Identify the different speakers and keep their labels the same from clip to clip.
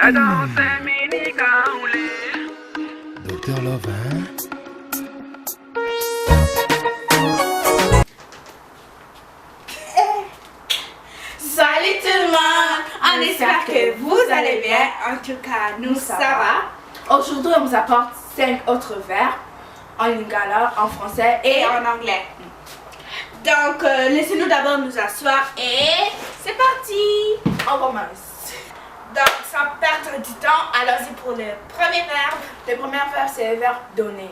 Speaker 1: La danse est mini Kaoulé.
Speaker 2: Docteur Love, hein?
Speaker 3: Salut tout le monde, on espère que vous allez bien, en tout cas nous ça va.
Speaker 4: Aujourd'hui on vous apporte 5 autres verbes en lingala, en français
Speaker 3: Et en anglais. Donc laissez-nous d'abord nous asseoir et c'est parti.
Speaker 4: on commence.
Speaker 3: Donc sans perdre du temps, allons-y pour le premier verbe.
Speaker 4: Le premier verbe c'est le verbe donner.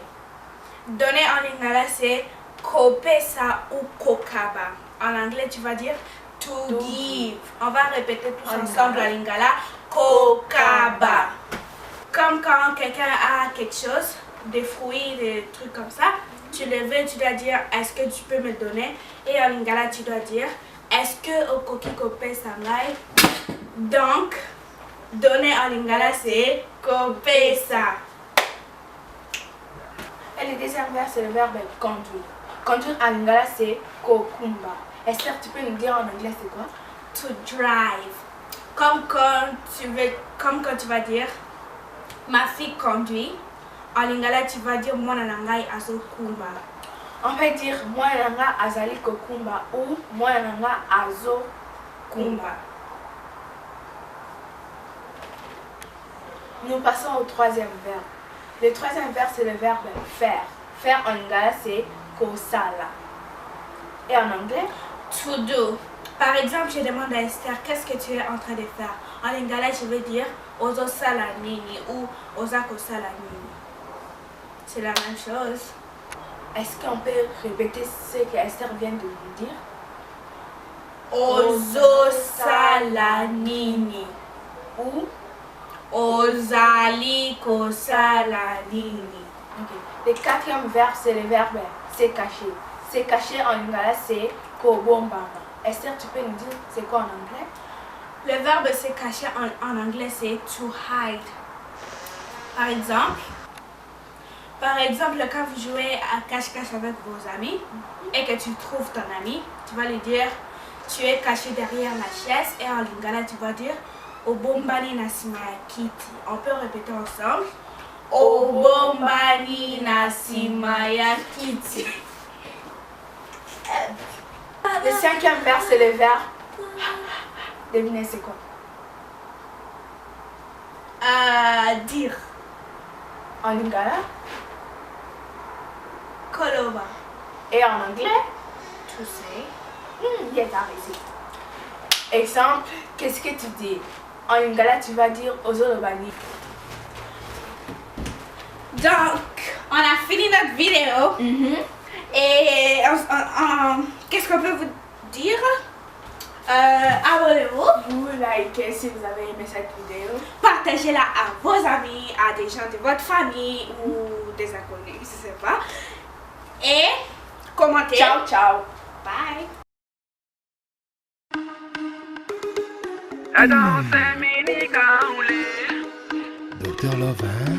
Speaker 3: Donner en lingala c'est kopesa ou kokaba. En anglais tu vas dire to give. On va répéter tous ensemble en lingala. Kokaba. Comme quand quelqu'un a quelque chose, des fruits, des trucs comme ça, tu le veux, tu dois dire est-ce que tu peux me donner? Et en lingala tu dois dire est-ce que okoki kopesa ngai? Donc, donner en lingala c'est kopesa.
Speaker 4: Et le deuxième verbe c'est le verbe conduire. Conduire en lingala c'est kokumba. Esther, tu peux nous dire en anglais c'est quoi?
Speaker 3: To drive. Comme quand tu vas dire ma fille conduit. En lingala tu vas dire mwana nangai azo kumba.
Speaker 4: On peut dire moi nanga azali kokumba ou moi nanga azo kumba. Nous passons au troisième verbe. Le troisième verbe c'est le verbe faire. Faire en lingala c'est kosala. Et en anglais?
Speaker 3: To do. Par exemple, je demande à Esther qu'est-ce que tu es en train de faire. En lingala je vais dire ozo sala nini ou ozako sala nini. C'est la même chose.
Speaker 4: Est-ce qu'on peut répéter ce que Esther vient de nous dire?
Speaker 3: Ozo sala nini
Speaker 4: Ou
Speaker 3: ozali ko sala nini.
Speaker 4: Le quatrième verbe c'est le verbe c'est caché. C'est caché en lingala c'est kobombama. Esther, tu peux nous dire c'est quoi en anglais?
Speaker 3: Le verbe se cacher en anglais c'est to hide. Par exemple, quand vous jouez à cache-cache avec vos amis et que tu trouves ton ami, tu vas lui dire tu es caché derrière la chaise et en lingala tu vas dire obombani na sima ya kiti. On peut répéter ensemble. Obombani na sima ya kiti.
Speaker 4: Le cinquième verbe c'est le verbe. Devinez c'est quoi?
Speaker 3: Dire.
Speaker 4: En lingala.
Speaker 3: Koloba.
Speaker 4: Et en anglais?
Speaker 3: To say.
Speaker 4: Il est réussi. Exemple, qu'est-ce que tu dis? En lingala tu vas dire ozolobani.
Speaker 3: Donc, on a fini notre vidéo. Et qu'est-ce qu'on peut vous dire? Abonnez-vous.
Speaker 4: Vous likez si vous avez aimé cette vidéo.
Speaker 3: Partagez-la à vos amis, à des gens de votre famille ou des inconnus, je sais pas. Et commentez.
Speaker 4: Ciao, ciao.
Speaker 3: Bye.
Speaker 1: La danse est mini Kaoulé.
Speaker 2: Docteur Love, hein?